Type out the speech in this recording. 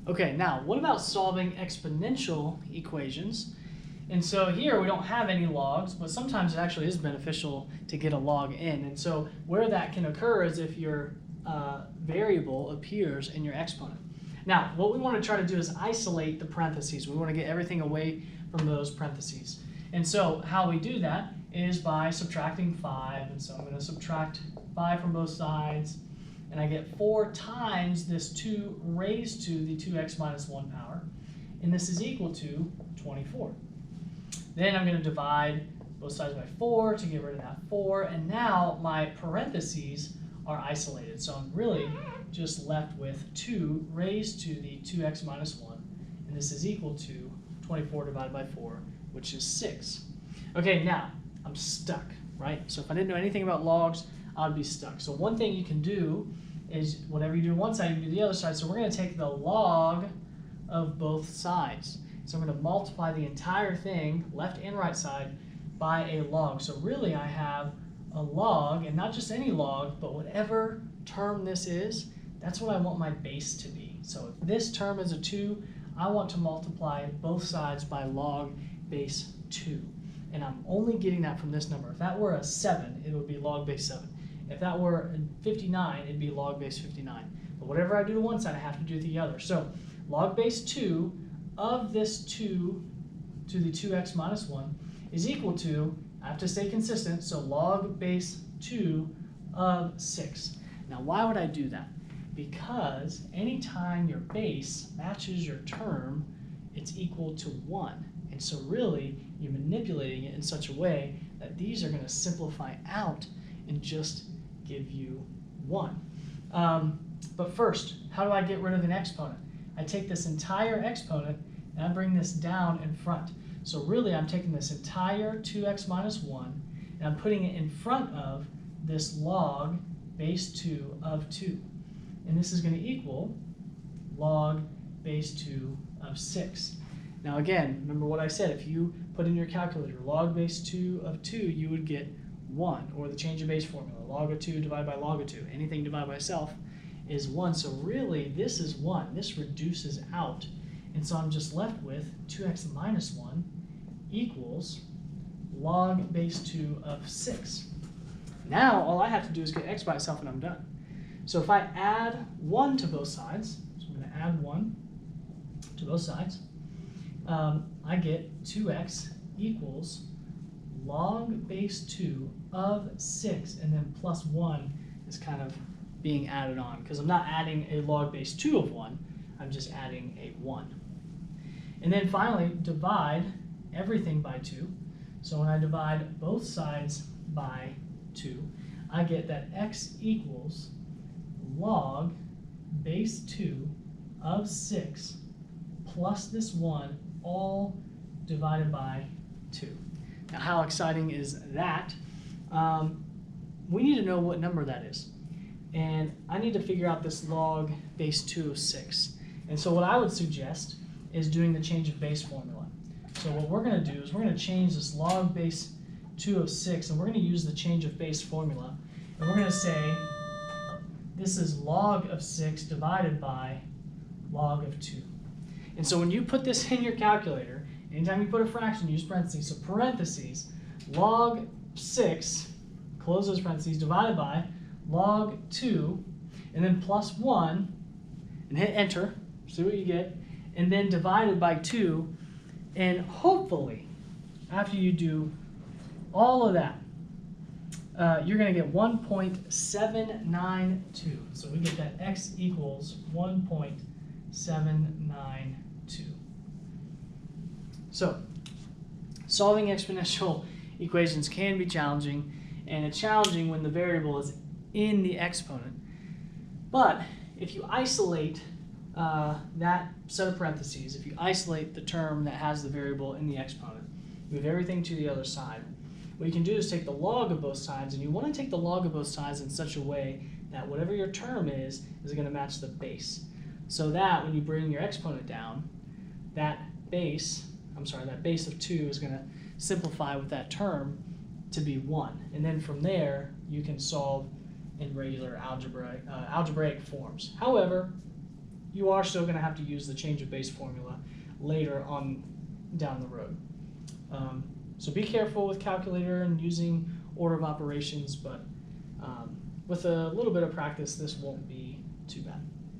Okay, now what about solving exponential equations? And so here we don't have any logs, but sometimes it actually is beneficial to get a log in. And so where that can occur is if your variable appears in your exponent. Now, what we want to try to do is isolate the parentheses. We want to get everything away from those parentheses. And so how we do that is by subtracting 5. And so I'm going to subtract 5 from both sides. And I get 4 times this 2 raised to the 2x minus 1 power. And this is equal to 24. Then I'm going to divide both sides by 4 to get rid of that 4. And now my parentheses are isolated. So I'm really just left with 2 raised to the 2x minus 1. And this is equal to 24 divided by 4, which is 6. Okay, now I'm stuck, right? So if I didn't know anything about logs, I'd be stuck. So one thing you can do is whatever you do on one side, you can do the other side. So we're going to take the log of both sides. So I'm going to multiply the entire thing, left and right side, by a log. So really I have a log, and not just any log, but whatever term this is, that's what I want my base to be. So if this term is a 2, I want to multiply both sides by log base 2. And I'm only getting that from this number. If that were a 7, it would be log base 7. If that were 59, it'd be log base 59. But whatever I do to one side, I have to do to the other. So log base 2 of this 2 to the 2x minus 1 is equal to, I have to stay consistent, so log base 2 of 6. Now why would I do that? Because anytime your base matches your term, it's equal to 1. And so really, you're manipulating it in such a way that these are going to simplify out and just give you 1. But first, how do I get rid of an exponent? I take this entire exponent and I bring this down in front. So really, I'm taking this entire 2x minus 1 and I'm putting it in front of this log base 2 of 2. And this is going to equal log base 2 of 6. Now again, remember what I said, if you put in your calculator log base 2 of 2, you would get 1, or the change of base formula, log of 2 divided by log of 2. Anything divided by itself is 1. So really, this is 1. This reduces out. And so I'm just left with 2x minus 1 equals log base 2 of 6. Now, all I have to do is get x by itself and I'm done. So if I add 1 to both sides, so I'm going to add 1 to both sides, I get 2x equals log base 2 of 6, and then plus 1 is kind of being added on, because I'm not adding a log base 2 of 1, I'm just adding a 1. And then finally, divide everything by 2. So when I divide both sides by 2, I get that x equals log base 2 of 6 plus this 1, all divided by 2. Now, how exciting is that? We need to know what number that is. And I need to figure out this log base 2 of 6. And so what I would suggest is doing the change of base formula. So what we're going to do is we're going to change this log base 2 of 6, and we're going to use the change of base formula. And we're going to say this is log of 6 divided by log of 2. And so when you put this in your calculator, anytime you put a fraction, use parentheses. So parentheses, log 6, close those parentheses, divided by log 2, and then plus 1, and hit enter, see what you get, and then divided by 2, and hopefully, after you do all of that, you're going to get 1.792. So we get that x equals 1.792. So, solving exponential equations can be challenging, and it's challenging when the variable is in the exponent. But if you isolate that set of parentheses, if you isolate the term that has the variable in the exponent, move everything to the other side. What you can do is take the log of both sides, and you want to take the log of both sides in such a way that whatever your term is going to match the base. So that when you bring your exponent down, that base of 2 is going to simplify with that term to be 1. And then from there, you can solve in regular algebraic forms. However, you are still going to have to use the change of base formula later on down the road. So be careful with calculator and using order of operations, but with a little bit of practice, this won't be too bad.